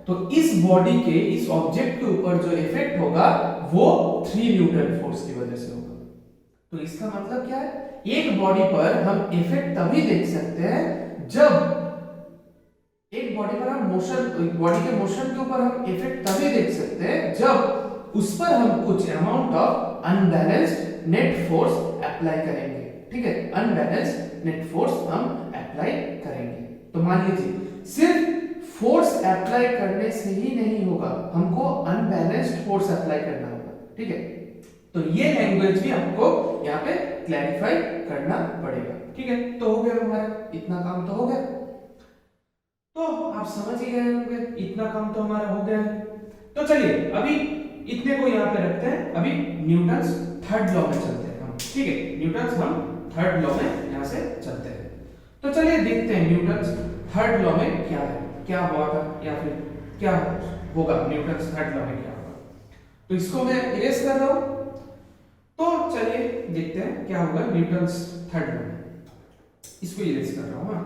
तो इस बॉडी के, इस ऑब्जेक्ट के ऊपर जो इफेक्ट होगा वो 3 न्यूटन फोर्स की वजह से होगा। तो इसका मतलब क्या है? एक बॉडी पर हम इफेक्ट तभी देख सकते हैं जब एक बॉडी पर हम मोशन, बॉडी के मोशन के ऊपर हम इफेक्ट तभी देख सकते हैं जब उस पर हम कुछ amount of unbalanced net force apply करेंगे, ठीक है, अनबैलेंस्ड नेट फोर्स हम अप्लाई करेंगे। तो मान लीजिए सिर्फ फोर्स अप्लाई करने से ही नहीं होगा, हमको अनबैलेंस्ड फोर्स अप्लाई करना होगा, ठीक है। तो ये लैंग्वेज भी आपको यहाँ पे क्लैरिफाई करना पड़ेगा, ठीक है। तो हो गया हमारा इतना काम तो हो गया, तो आप समझ ही गए होंगे, इतना काम तो हमारा हो गया है। तो चलिए अभी इतने को यहाँ पे रखते हैं, अभी न्यूटन्स थर्ड लॉ में चलते हैं हम, ठीक है। न्यूटन्स हम थर्ड लॉ में यहाँ से चलते हैं। तो चलिए देखते हैं न्यूटन्स थर्ड लॉ में क्या है, क्या हुआ था या फिर क्या होगा न्यूटन्स थर्ड लॉ में क्या होगा। तो इसको मैं इरेज कर रहा हूं, तो चलिए देखते हैं क्या होगा न्यूटन्स थर्ड लॉ में। इसको इरेज कर रहा हूं। हाँ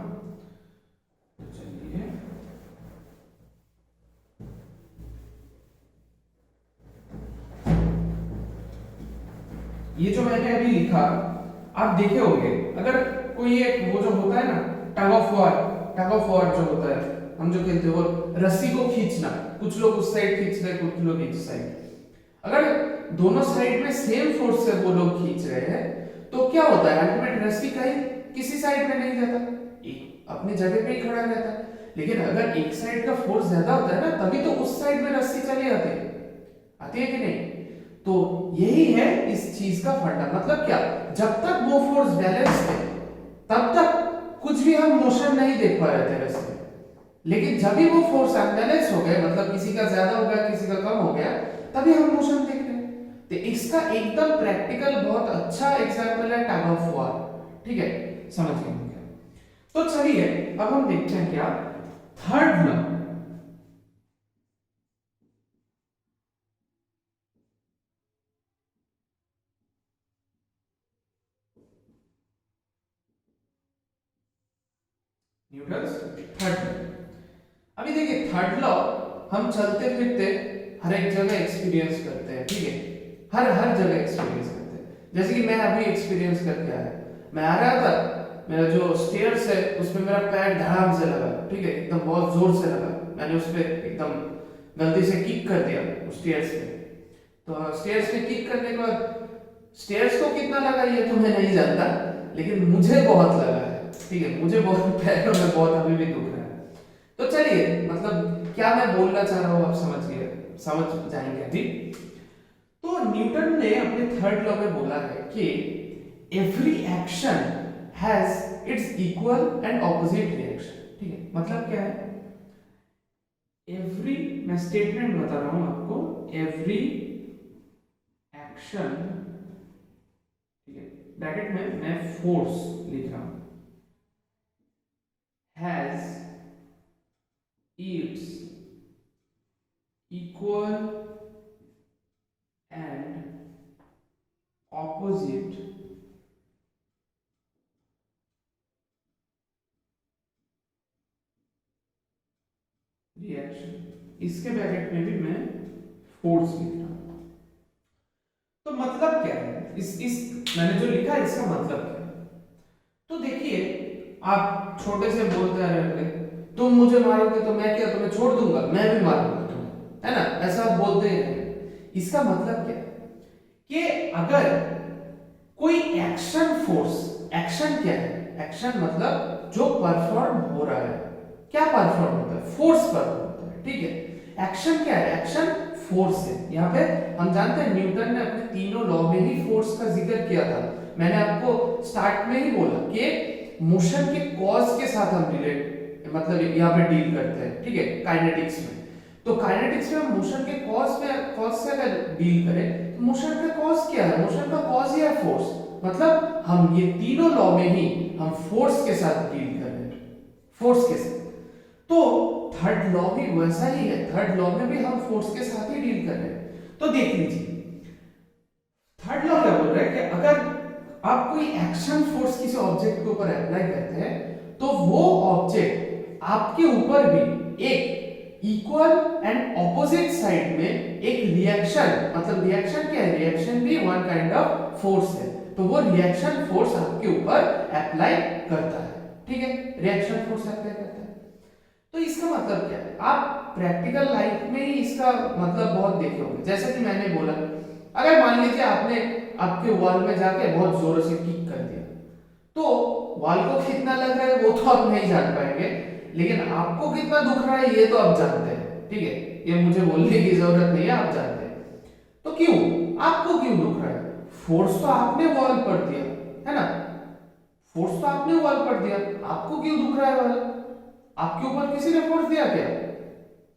चलिए ये जो मैंने अभी लिखा आप देखे होंगे, अगर कोई एक वो जो होता है ना tug of war, tug of war जो होता है हम जो खेलते हैं वो रस्सी को खींचना, कुछ लोग उस साइड खींच रहे हैं कुछ लोग इस साइड, अगर दोनों साइड में सेम फोर्स से वो लोग खींच रहे हैं तो क्या होता है अल्टीमेट रस्सी कहीं किसी साइड में नहीं जाता, एक अपनी जगह पे ही खड़ा रहता है। लेकिन अगर एक साइड का फोर्स ज्यादा होता है ना तभी तो उस साइड में रस्सी चली आती है कि नहीं। तो यही है इस चीज का फंडा, मतलब क्या, जब तक वो फोर्स बैलेंस थे तब तक कुछ भी हम मोशन नहीं देख पा रहे थे रस्सी में, लेकिन जब भी वो फोर्स अनबैलेंस हो गए, मतलब किसी का ज्यादा हो गया किसी का कम हो गया, तभी हम मोशन देख रहे हैं। तो इसका एकदम प्रैक्टिकल बहुत अच्छा एग्जांपल है टग ऑफ वॉर, ठीक है, समझ गए क्या। तो चलिए अब हम देखते हैं क्या third law. Newton's third law, अभी देखिए थर्ड लॉ हम चलते फिरते हर एक जगह एक्सपीरियंस करते हैं, ठीक है, हर हर जगह एक्सपीरियंस करते हैं। जैसे कि मैं अभी एक्सपीरियंस करके आया, मैं आ रहा था, मेरा जो स्टेयर्स है उसमें मेरा पैर धड़ाम से लगा, ठीक है, एकदम बहुत जोर से लगा, मैंने उस पर एकदम गलती से किक कर दिया उस स्टेयर्स पे। तो स्टेयर्स पे किक करने के बाद स्टेयर्स को कितना लगा ये तो मैं नहीं जानता, लेकिन मुझे बहुत लगा है, ठीक है, मुझे बहुत पैरों में बहुत अभी भी दुख रहा है। तो चलिए मतलब क्या मैं बोलना चाह रहा हूं आप समझ जाएंगे अभी। तो न्यूटन ने अपने थर्ड लॉ में बोला है कि every action has its equal and opposite reaction, ठीक है, मतलब क्या है, एवरी, मैं स्टेटमेंट बता रहा हूं आपको, एवरी एक्शन, ठीक है, ब्रैकेट में मैं फोर्स लिख रहा हूं, has its equal and opposite reaction, इसके ब्रैकेट में भी मैं फोर्स लिख रहा हूं। तो मतलब क्या है इस मैंने जो लिखा है इसका मतलब क्या है। तो देखिए आप छोटे से बोलते रहे तुम मुझे मारोगे तो मैं क्या तुम्हें छोड़ दूंगा, मैं भी मारूंगा तुम्हें, है ना, ऐसा आप बोलते हैं। इसका मतलब क्या है कि अगर कोई एक्शन फोर्स, एक्शन क्या है, एक्शन मतलब जो परफॉर्म हो रहा है, क्या परफॉर्म होता है, फोर्स परफॉर्म होता है, ठीक है। एक्शन क्या है, एक्शन फोर्स है। यहाँ पे हम जानते हैं न्यूटन ने अपने तीनों लॉ में ही फोर्स का जिक्र किया था, मैंने आपको स्टार्ट में ही बोला कि मोशन के कॉज के साथ हम रिलेट मतलब यहाँ पे डील करते हैं, ठीक है, काइनेटिक्स में। तो काइनेटिक्स में हम मोशन के कॉज से अगर डील करें तो मोशन का कॉज क्या है, मोशन का कॉज ही है फोर्स, मतलब हम ये तीनों लॉ में ही हम फोर्स के साथ डील कर रहे हैं, फोर्स के साथ। तो थर्ड लॉ भी वैसा ही है, थर्ड लॉ में भी हम फोर्स के साथ ही डील कर रहे हैं। तो देख लीजिए थर्ड लॉ क्या बोल रहा है कि अगर आप कोई एक्शन फोर्स किसी ऑब्जेक्ट के ऊपर अप्लाई करते हैं तो वो ऑब्जेक्ट आपके ऊपर भी एक इक्वल एंड ऑपोजिट साइड में एक रिएक्शन, मतलब रिएक्शन क्या है, रिएक्शन भी वन काइंड ऑफ फोर्स है, तो वो रिएक्शन फोर्स आपके ऊपर अप्लाई करता है, ठीक है, रिएक्शन फोर्स अप्लाई करता है। तो इसका मतलब क्या है, आप प्रैक्टिकल लाइफ में ही इसका मतलब बहुत देखे होंगे। जैसे कि मैंने बोला अगर मान लीजिए आपने आपके वॉल में जाके बहुत जोर से किक कर दिया, तो वॉल को कितना लग रहा है वो तो आप नहीं जान पाएंगे, लेकिन आपको कितना दुख रहा है ये तो आप जानते हैं, ठीक है, ये मुझे बोलने की जरूरत नहीं है, आप जानते हैं। तो क्यों, आपको क्यों दुख रहा है? फोर्स तो आपने वॉल पर दिया है ना, फोर्स तो आपने वॉल पर दिया, आपको क्यों दुख रहा है वाल? आपके ऊपर किसी ने फोर्स दिया क्या?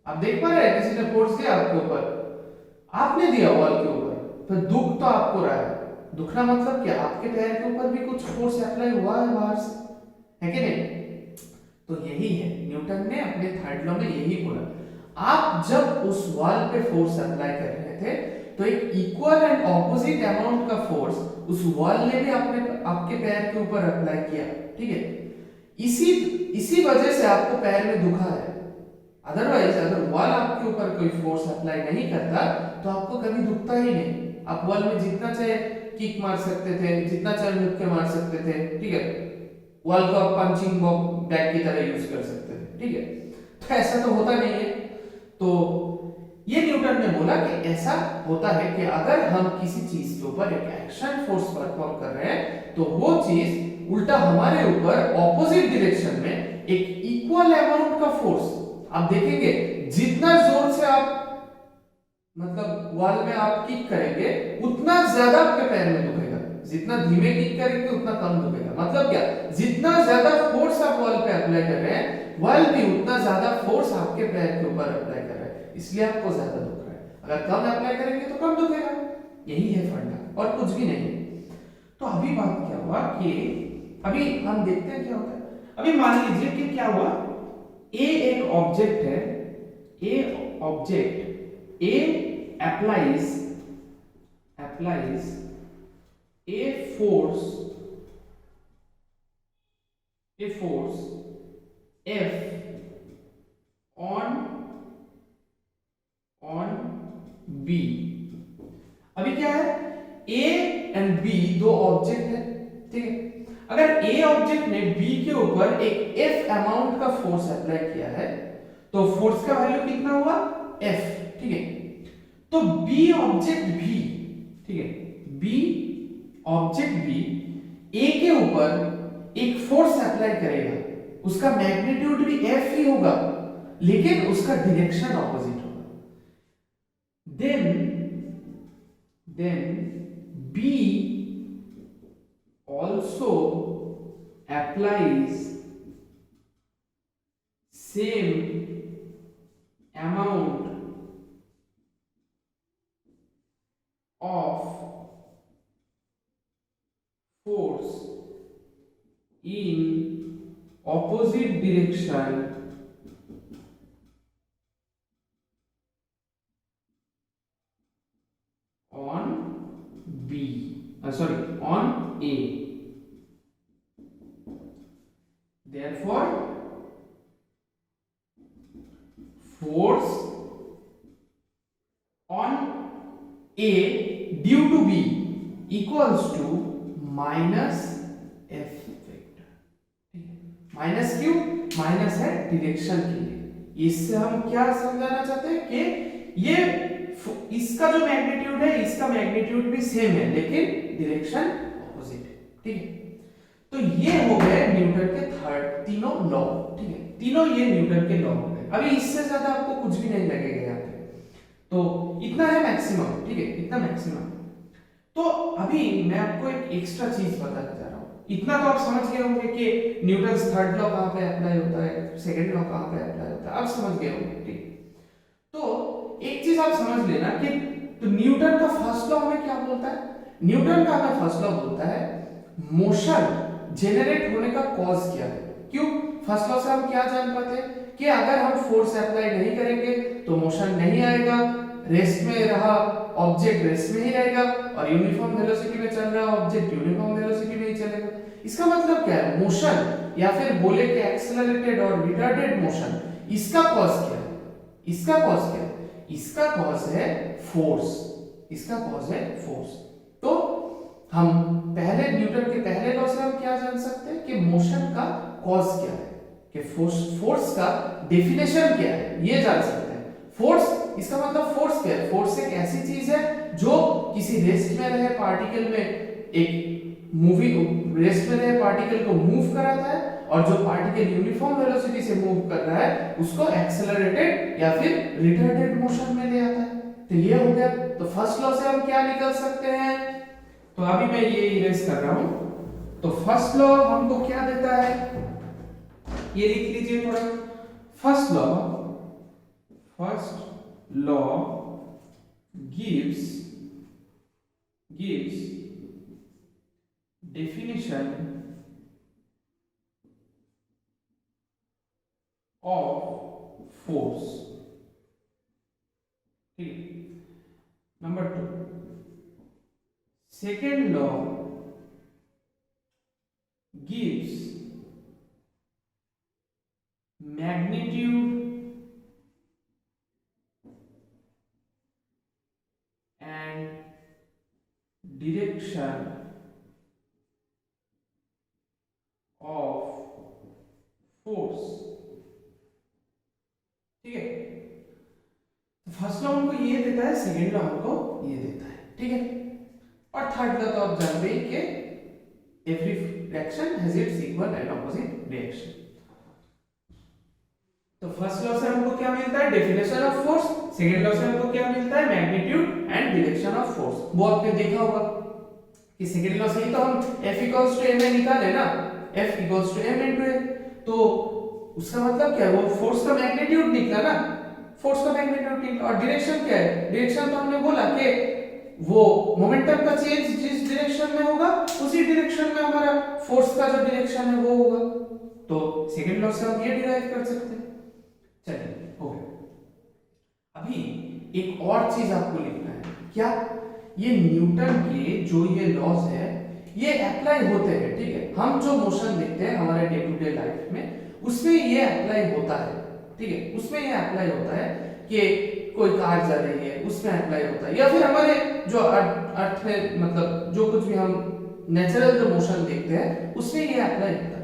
आप देख पा रहे हैं किसी ने फोर्स दिया आपके ऊपर? आपने दिया वॉल के ऊपर, तो दुख तो आपको रहा है। दुखना मतलब क्या? आपके पैर के ऊपर भी कुछ फोर्स अप्लाई हुआ है बाहर से, है कि नहीं? तो यही है, न्यूटन ने अपने थर्ड लॉ में यही बोला, आप जब उस वॉल पे फोर्स अप्लाई कर रहे थे तो एक इक्वल एंड ऑपोजिट अमाउंट का फोर्स उस वॉल ने भी आपके पैर के ऊपर अप्लाई किया, ठीक है? इसी वजह से आपको पैर में दुखा है। अदरवाइज अगर वॉल आपके ऊपर कोई फोर्स अप्लाई नहीं करता तो आपको कभी दुखता ही नहीं। आप वॉल में जितना चाहे किक मार सकते थे, जितना चाहे मुक्के मार सकते थे, ठीक है, वॉल को आप पंचिंग बैग की तरह यूज कर सकते थे, ठीक है? तो ऐसा तो होता नहीं है। तो ये न्यूटन ने बोला कि ऐसा होता है कि अगर हम किसी चीज के ऊपर एक एक्शन फोर्स परफॉर्म कर रहे हैं तो वो चीज उल्टा हमारे ऊपर ऑपोजिट डायरेक्शन में एक इक्वल अमाउंट का फोर्स, आप देखेंगे जितना जोर से आप मतलब वॉल में आप किक करेंगे उतना ज्यादा आपके पैर में दुखेगा, जितना धीमे किक करेंगे उतना कम दुखेगा। मतलब क्या? जितना ज्यादा फोर्स आप वॉल पे अप्लाई कर रहे हैं, वॉल भी उतना ज्यादा फोर्स आपके पैर के ऊपर अप्लाई कर रहा है, इसलिए आपको ज्यादा दुख रहा है। अगर कम अप्लाई करेंगे तो कम दुखेगा, यही है फंडा और कुछ भी नहीं। तो अभी बात क्या हुआ कि अभी हम देखते हैं क्या होता है। अभी मान लीजिए कि क्या हुआ, ए एक ऑब्जेक्ट है, ए object A applies a force F on B। अभी क्या है, A एंड B दो ऑब्जेक्ट है, ठीक है? अगर A ऑब्जेक्ट ने B के ऊपर एक F अमाउंट का फोर्स अप्लाई किया है तो फोर्स का वैल्यू कितना हुआ? F, ठीक है? तो B ऑब्जेक्ट भी, ठीक है, B ऑब्जेक्ट भी A के ऊपर एक फोर्स अप्लाई करेगा, उसका मैग्नीट्यूड भी F ही होगा लेकिन उसका डायरेक्शन ऑपोजिट होगा। then B also applies same amount of force in opposite direction on on A. Therefore force on A due to B equals to minus F vector. Minus क्यों? Minus है direction के लिए। इससे हम क्या समझाना चाहते हैं कि ये इसका जो मैग्नीट्यूड है इसका मैग्नीट्यूड भी सेम है लेकिन डायरेक्शन ऑपोजिट है, ठीक है? तो ये हो गए न्यूटन के तीनों लॉ, ठीक है? तीनों ये न्यूटन के लॉ हो गए। अभी इससे ज्यादा आपको कुछ भी नहीं लगेगा यहाँ पे, तो इतना है मैक्सिमम, ठीक है? इतना मैक्सिमम। तो अभी मैं आपको एक एक्स्ट्रा चीज बताने जा रहा हूँ। इतना तो आप समझ गए होंगे कि न्यूटन थर्ड लॉ कहाँ पे अप्लाई होता है, सेकंड लॉ कहाँ पे अप्लाई होता है, आप समझ गए होंगे, ठीक? तो एक चीज आप समझ लेना कि तो न्यूटन का फर्स्ट लॉ हमें क्या बोलता है? न्यूटन का हमें फर्स्ट लॉ बोलता है मोशन जेनरेट होने का कॉज क्या है। क्यों? फर्स्ट लॉ से हम क्या जान पाते हैं कि अगर हम फोर्स अप्लाई नहीं करेंगे तो मोशन नहीं आएगा, रेस्ट में रहा ऑब्जेक्ट रेस्ट में ही रहेगा और यूनिफॉर्म वेलोसिटी में चल रहा ऑब्जेक्ट यूनिफॉर्म वेलोसिटी में ही चलेगा। इसका मतलब क्या है? मोशन या फिर बोले कि एक्सेलरेटेड और रिटार्डेड मोशन, इसका कॉज क्या है? इसका कॉज क्या है? इसका कॉज है फोर्स, इसका कॉज है फोर्स। तो हम पहले न्यूटन के पहले लॉ से हम क्या जान सकते हैं कि मोशन का कॉज क्या है, कि फोर्स का डेफिनेशन क्या है, ये जान सकते हैं। फोर्स, इसका मतलब फोर्स क्या है? फोर्स एक ऐसी चीज है जो किसी रेस्ट में रहे पार्टिकल में एक मूविंग रेस्ट में रहे पार्टिकल को मूव कराता है, और जो पार्टिकल यूनिफॉर्म वेलोसिटी से मूव कर रहा है उसको एक्सेलरेटेड या फिर रिटार्डेड मोशन में ले आता है। तो ये हो गया। तो फर्स्ट लॉ से हम क्या निकल सकते हैं, तो अभी मैं ये इरेज कर रहा हूं। तो फर्स्ट लॉ हमको क्या देता है, ये लिख लीजिए थोड़ा। First law gives definition of force। ठीक। Number 2, second law gives magnitude and direction of force। ठीक है। फर्स्ट लॉ हमको ये देता है, सेकेंड लॉ हमको ये देता है। ठीक है। और थर्ड लॉ तो आप जानते हैं कि every reaction has its equal and opposite reaction. तो फर्स्ट लॉ से हमको क्या मिलता है, definition of force. Second law से हमको क्या मिलता है, magnitude and direction of force. वो आपने देखा होगा कि सेकेंड लॉ से ही तो हम F इक्वल्स टू ma निकाले ना, F equals to m into a। तो उसका मतलब क्या है, वो फोर्स का मैग्नीट्यूड निकला ना, फोर्स का मैग्नीट्यूड निकला। और डायरेक्शन क्या है, डायरेक्शन तो हमने बोला कि वो मोमेंटम का चेंज जिस डायरेक्शन में होगा उसी डायरेक्शन में हमारा फोर्स का जो डायरेक्शन है वो होगा। तो सेकेंड लॉ से हम ये डिराइव कर सकते हैं। चलिए हो गया। अभी एक और चीज आपको लिखना है, क्या, ये न्यूटन के जो ये लॉज है ये अप्लाई होते हैं। ठीक है। हम जो मोशन देखते हैं हमारे डे टू डे लाइफ में उसमें ये अप्लाई होता है। ठीक है। उसमें ये अप्लाई होता है कि कोई कार जा रही है उसमें अप्लाई होता है, या फिर हमारे जो अर्थ में मतलब जो कुछ भी हम नेचुरल जो मोशन देखते हैं उसमें ये अप्लाई होता है।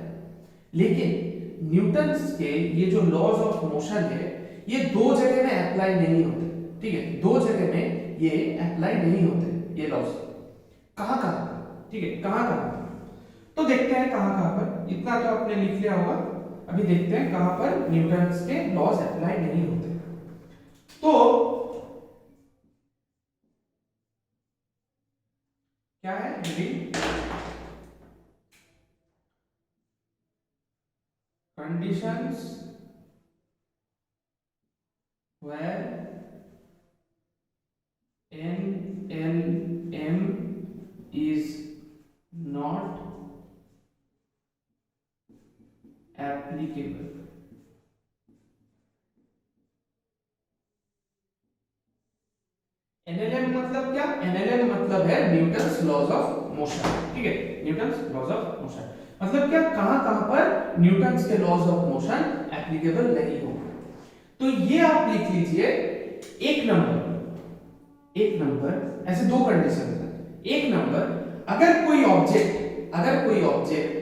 लेकिन न्यूटन के ये जो लॉज ऑफ मोशन है ये दो जगह में अप्लाई नहीं होते। ठीक है। दो जगह में ये अप्लाई नहीं होते ये लॉज। कहां कहां, ठीक है, कहां कहां, तो देखते हैं कहां कहां पर। इतना तो आपने लिख लिया होगा, अभी देखते हैं कहां पर न्यूटन के लॉज अप्लाई नहीं होते। तो क्या है, conditions where NLM is not applicable। NLM मतलब क्या, NLM मतलब है न्यूटन्स लॉज ऑफ मोशन। ठीक है। न्यूटन्स लॉज ऑफ मोशन मतलब क्या, कहां कहां पर न्यूटन्स के लॉज ऑफ मोशन एप्लीकेबल नहीं होंगे। तो ये आप लिख लीजिए। एक नंबर ऐसे दो कंडीशन है। एक नंबर, अगर कोई ऑब्जेक्ट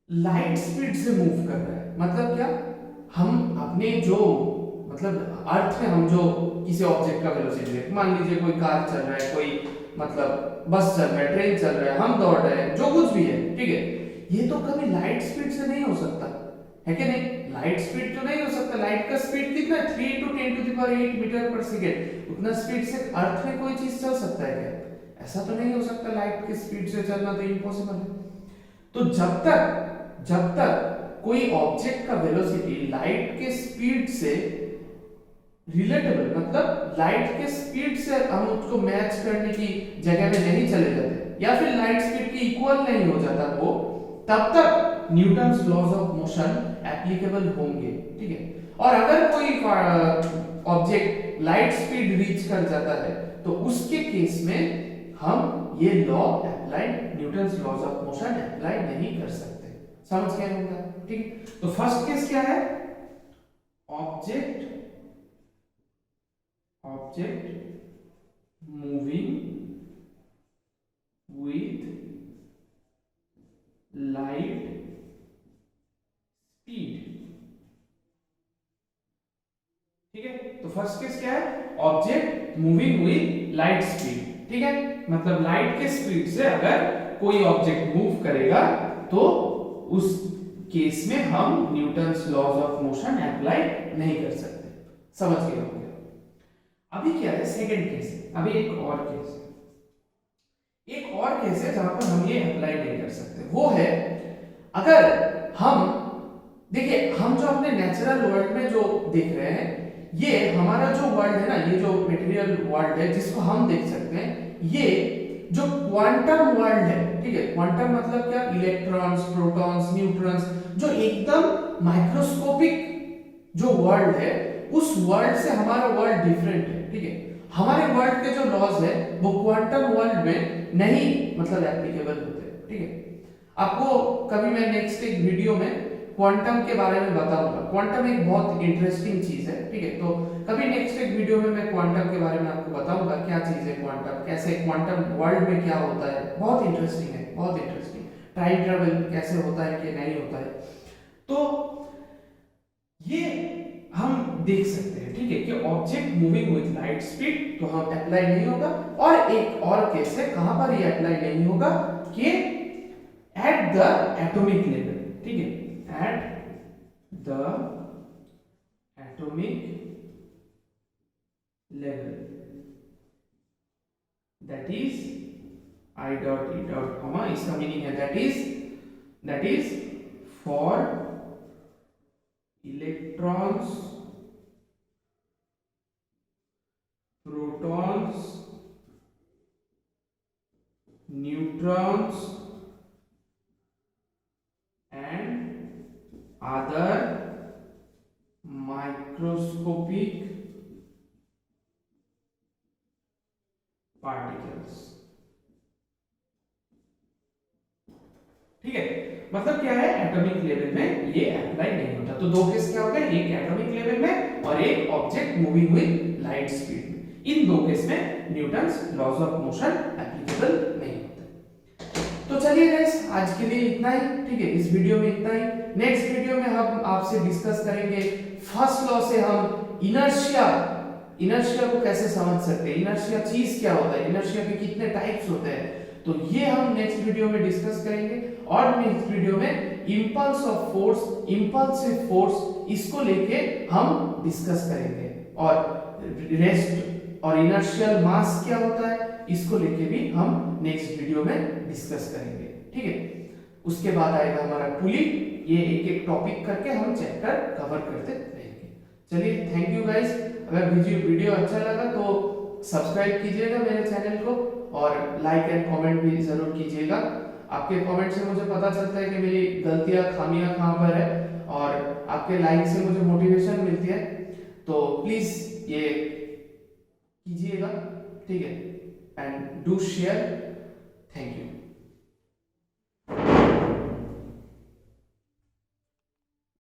लाइट स्पीड से मूव कर रहा है, मतलब क्या, हम अपने जो मतलब अर्थ में हम जो किसी ऑब्जेक्ट का वेलोसिटी है, मान लीजिए कोई कार चल रहा है, कोई मतलब बस चल रहा है, ट्रेन चल रहा है, हम दौड़ रहे हैं, जो कुछ भी है। ठीक है। ये तो कभी लाइट स्पीड से नहीं हो सकता है कि नहीं, लाइट स्पीड तो नहीं हो सकता। लाइट का स्पीड कितना है, 3 × 10⁸ मीटर पर सेकेंड। उतना स्पीड से अर्थ में कोई चीज चल सकता है क्या, ऐसा तो नहीं हो सकता। लाइट की स्पीड से चलना तो इम्पॉसिबल है। तो जब तक कोई ऑब्जेक्ट का वेलोसिटी लाइट के स्पीड से रिलेटेबल, मतलब लाइट के स्पीड से हम उसको मैच करने की जगह में नहीं चले जाते, या फिर लाइट स्पीड की इक्वल नहीं हो जाता वो, तब तक Newton's laws of motion applicable होंगे। ठीक है। और अगर कोई ऑब्जेक्ट लाइट स्पीड रीच कर जाता है तो उसके केस में हम ये law apply, Newton's laws of motion apply नहीं कर सकते। समझ गए होगा। ठीक है। तो फर्स्ट केस क्या है, object moving with light speed. ठीक है। तो फर्स्ट केस क्या है, object moving with light speed. ठीक है। मतलब लाइट के स्पीड से अगर कोई ऑब्जेक्ट मूव करेगा तो उस केस में हम Newton's laws of motion apply नहीं कर सकते। समझ गए होंगे। अभी क्या है, सेकंड केस है। अभी एक और केस है, एक और केस है जहां पर हम ये अप्लाई नहीं कर सकते। वो है अगर हम देखिए, हम जो अपने नेचुरल वर्ल्ड में जो देख रहे हैं, ये हमारा जो वर्ल्ड है ना, ये जो मटेरियल वर्ल्ड है जिसको हम देख सकते हैं, ये जो क्वांटम वर्ल्ड है, ठीक है, क्वांटम मतलब क्या, इलेक्ट्रॉन्स, प्रोटॉन्स, न्यूट्रॉन्स, जो एकदम माइक्रोस्कोपिक जो वर्ल्ड है, उस वर्ल्ड से हमारा वर्ल्ड डिफरेंट है। ठीक है, हमारे वर्ल्ड के जो लॉज है वो क्वांटम वर्ल्ड में नहीं मतलब एप्लीकेबल होते हैं। ठीक है, आपको कभी मैं नेक्स्ट एक वीडियो में क्वांटम के बारे में बताऊंगा। क्वांटम एक बहुत इंटरेस्टिंग चीज है। ठीक है, तो कभी नेक्स्ट एक वीडियो में मैं क्वांटम के बारे में आपको बताऊंगा क्या चीज है क्वांटम, कैसे क्वांटम वर्ल्ड में क्या होता है। बहुत इंटरेस्टिंग है, बहुत इंटरेस्टिंग। टाइम ट्रेवल कैसे होता है कि नहीं होता है, तो ये हम देख सकते हैं। ठीक है, कि object moving with light speed तो हम अप्लाई नहीं होगा। और एक और केस है कहां पर ये अप्लाई नहीं होगा, कि एट द एटॉमिक लेवल। ठीक है, at the atomic level, that is I dot E dot comma, इसका मीनिंग है that is for electrons, protons, neutrons and other microscopic particles। ठीक है, मतलब क्या है, एटॉमिक लेवल में ये अप्लाई नहीं होता। तो दो केस क्या हो गए, एक एटॉमिक लेवल में और एक object moving with light speed में। इन दो केस में Newton's laws of motion applicable नहीं होता। तो चलिए गाइस, आज के लिए इतना ही। ठीक है, इस वीडियो में इतना ही। नेक्स्ट वीडियो में हम आपसे डिस्कस करेंगे फर्स्ट लॉ से हम इनर्शिया को कैसे समझ सकते हैं, इनर्शिया चीज क्या होता है, इनर्शिया के कितने टाइप्स होते हैं, तो ये हम नेक्स्ट वीडियो में डिस्कस करेंगे। और नेक्स्ट वीडियो में impulse of force, impulsive force, इसको लेके हम डिस्कस करेंगे। और रेस्ट और इनर्शियल मास क्या होता है, इसको लेके भी हम नेक्स्ट वीडियो में डिस्कस करेंगे। ठीक है, उसके बाद आएगा हमारा पुली। ये एक एक टॉपिक करके हम चैप्टर कवर करते रहेंगे। चलिए, थैंक यू गाइस। अगर वीडियो अच्छा लगा तो सब्सक्राइब कीजिएगा मेरे चैनल को और लाइक एंड कमेंट भी जरूर कीजिएगा। आपके कमेंट से मुझे पता चलता है कि मेरी गलतियां, खामियां कहाँ पर है, और आपके लाइक से मुझे मोटिवेशन मिलती है। तो प्लीज ये कीजिएगा। ठीक है, and do share. Thank you.